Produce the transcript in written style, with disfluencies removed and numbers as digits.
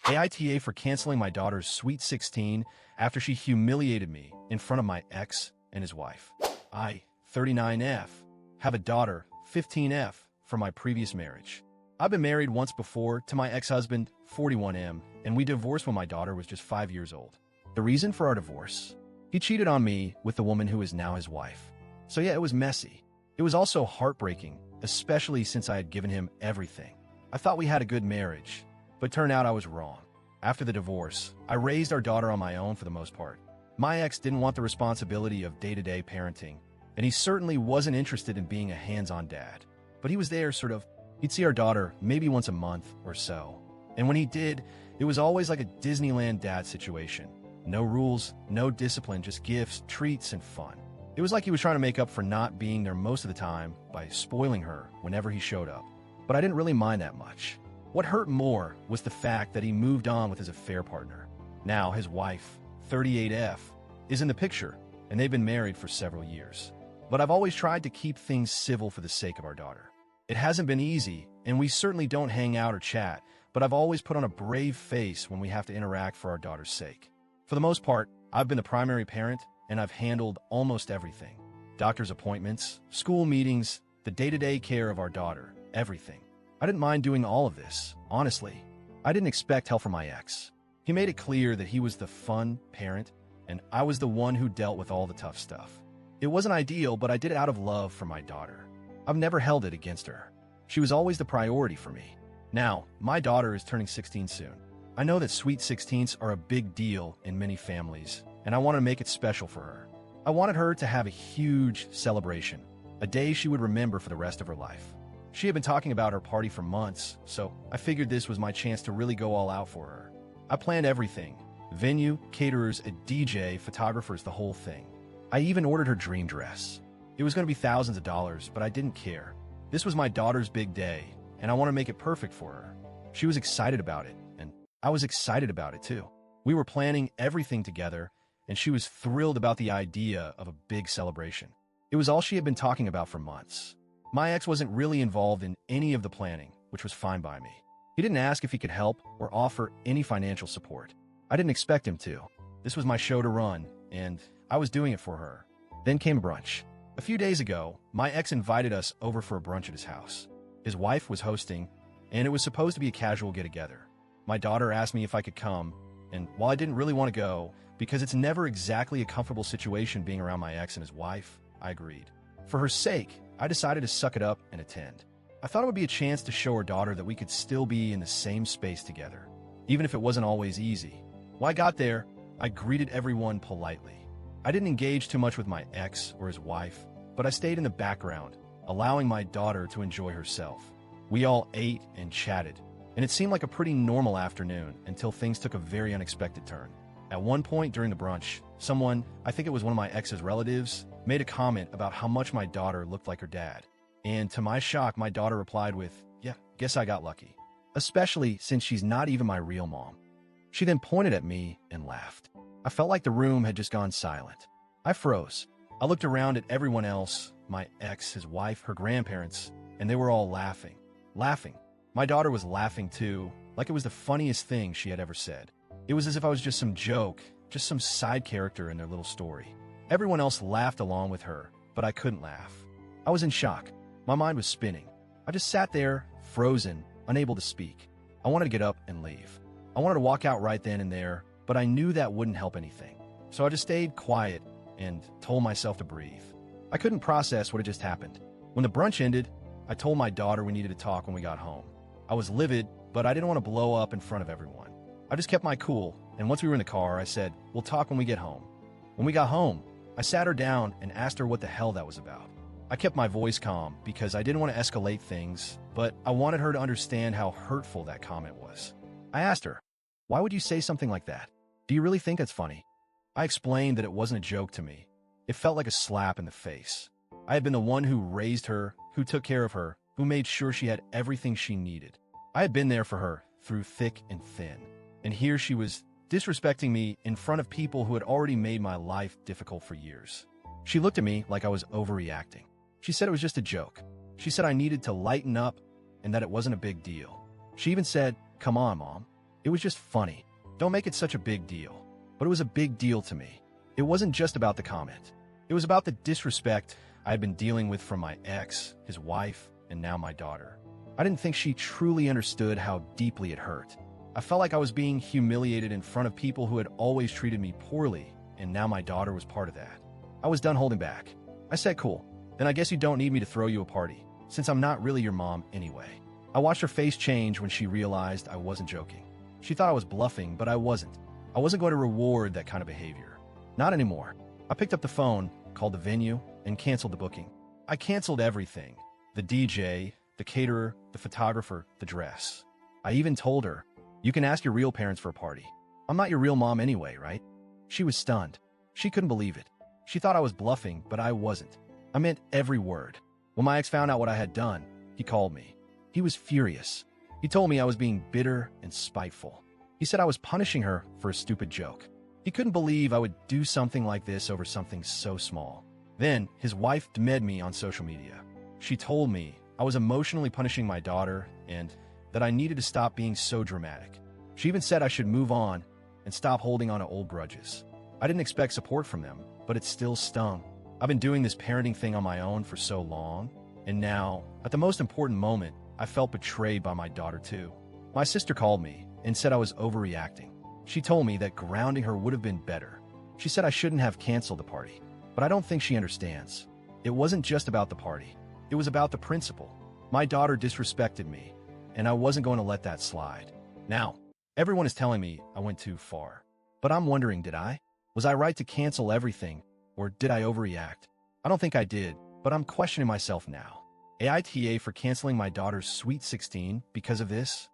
AITA for canceling my daughter's sweet 16 after she humiliated me in front of my ex and his wife. I, 39F, have a daughter, 15F, from my previous marriage. I've been married once before to my ex-husband, 41M, and we divorced when my daughter was just 5 years old. The reason for our divorce? He cheated on me with the woman who is now his wife. So yeah, it was messy. It was also heartbreaking, especially since I had given him everything. I thought we had a good marriage, but turned out I was wrong. After the divorce, I raised our daughter on my own for the most part. My ex didn't want the responsibility of day-to-day parenting, and he certainly wasn't interested in being a hands-on dad. But he was there, sort of. He'd see our daughter maybe once a month or so. And when he did, it was always like a Disneyland dad situation. No rules, no discipline, just gifts, treats, and fun. It was like he was trying to make up for not being there most of the time by spoiling her whenever he showed up. But I didn't really mind that much. What hurt more was the fact that he moved on with his affair partner. Now his wife, 38F, is in the picture, and they've been married for several years. But I've always tried to keep things civil for the sake of our daughter. It hasn't been easy, and we certainly don't hang out or chat, but I've always put on a brave face when we have to interact for our daughter's sake. For the most part, I've been the primary parent, and I've handled almost everything. Doctor's appointments, school meetings, the day-to-day care of our daughter, everything. I didn't mind doing all of this, honestly. I didn't expect help from my ex. He made it clear that he was the fun parent, and I was the one who dealt with all the tough stuff. It wasn't ideal, but I did it out of love for my daughter. I've never held it against her. She was always the priority for me. Now, my daughter is turning 16 soon. I know that sweet 16s are a big deal in many families, and I want to make it special for her. I wanted her to have a huge celebration, a day she would remember for the rest of her life. She had been talking about her party for months, so I figured this was my chance to really go all out for her. I planned everything. Venue, caterers, a DJ, photographers, the whole thing. I even ordered her dream dress. It was going to be thousands of dollars, but I didn't care. This was my daughter's big day, and I want to make it perfect for her. She was excited about it, and I was excited about it too. We were planning everything together, and she was thrilled about the idea of a big celebration. It was all she had been talking about for months. My ex wasn't really involved in any of the planning, which was fine by me. He didn't ask if he could help or offer any financial support. I didn't expect him to. This was my show to run, and I was doing it for her. Then came brunch. A few days ago, my ex invited us over for a brunch at his house. His wife was hosting, and it was supposed to be a casual get-together. My daughter asked me if I could come, and while I didn't really want to go, because it's never exactly a comfortable situation being around my ex and his wife, I agreed. For her sake, I decided to suck it up and attend. I thought it would be a chance to show her daughter that we could still be in the same space together, even if it wasn't always easy. When I got there, I greeted everyone politely. I didn't engage too much with my ex or his wife, but I stayed in the background, allowing my daughter to enjoy herself. We all ate and chatted, and it seemed like a pretty normal afternoon until things took a very unexpected turn. At one point during the brunch, someone, I think it was one of my ex's relatives, made a comment about how much my daughter looked like her dad. And to my shock, my daughter replied with, "Yeah, guess I got lucky." Especially since she's not even my real mom. She then pointed at me and laughed. I felt like the room had just gone silent. I froze. I looked around at everyone else, my ex, his wife, her grandparents, and they were all laughing. Laughing. My daughter was laughing too, like it was the funniest thing she had ever said. It was as if I was just some joke, just some side character in their little story. Everyone else laughed along with her, but I couldn't laugh. I was in shock. My mind was spinning. I just sat there, frozen, unable to speak. I wanted to get up and leave. I wanted to walk out right then and there, but I knew that wouldn't help anything. So I just stayed quiet and told myself to breathe. I couldn't process what had just happened. When the brunch ended, I told my daughter we needed to talk when we got home. I was livid, but I didn't want to blow up in front of everyone. I just kept my cool, and once we were in the car, I said, "We'll talk when we get home." When we got home, I sat her down and asked her what the hell that was about. I kept my voice calm because I didn't want to escalate things, but I wanted her to understand how hurtful that comment was. I asked her, "Why would you say something like that? Do you really think it's funny?" I explained that it wasn't a joke to me. It felt like a slap in the face. I had been the one who raised her, who took care of her, who made sure she had everything she needed. I had been there for her through thick and thin. And here she was disrespecting me in front of people who had already made my life difficult for years. She looked at me like I was overreacting. She said it was just a joke. She said I needed to lighten up and that it wasn't a big deal. She even said, "Come on, Mom." It was just funny. Don't make it such a big deal. But it was a big deal to me. It wasn't just about the comment. It was about the disrespect I had been dealing with from my ex, his wife, and now my daughter. I didn't think she truly understood how deeply it hurt. I felt like I was being humiliated in front of people who had always treated me poorly, and now my daughter was part of that. I was done holding back. I said, cool, then I guess you don't need me to throw you a party, since I'm not really your mom anyway. I watched her face change when she realized I wasn't joking. She thought I was bluffing, but I wasn't. I wasn't going to reward that kind of behavior. Not anymore. I picked up the phone, called the venue, and canceled the booking. I canceled everything. The DJ, the caterer, the photographer, the dress. I even told her, you can ask your real parents for a party. I'm not your real mom anyway, right? She was stunned. She couldn't believe it. She thought I was bluffing, but I wasn't. I meant every word. When my ex found out what I had done, he called me. He was furious. He told me I was being bitter and spiteful. He said I was punishing her for a stupid joke. He couldn't believe I would do something like this over something so small. Then, his wife DM'd me on social media. She told me I was emotionally punishing my daughter and that I needed to stop being so dramatic. She even said I should move on and stop holding on to old grudges. I didn't expect support from them, but it still stung. I've been doing this parenting thing on my own for so long, and now, at the most important moment, I felt betrayed by my daughter too. My sister called me and said I was overreacting. She told me that grounding her would have been better. She said I shouldn't have canceled the party, but I don't think she understands. It wasn't just about the party. It was about the principle. My daughter disrespected me, and I wasn't going to let that slide. Now, everyone is telling me I went too far. But I'm wondering, did I? Was I right to cancel everything, or did I overreact? I don't think I did, but I'm questioning myself now. AITA for canceling my daughter's Sweet 16 because of this?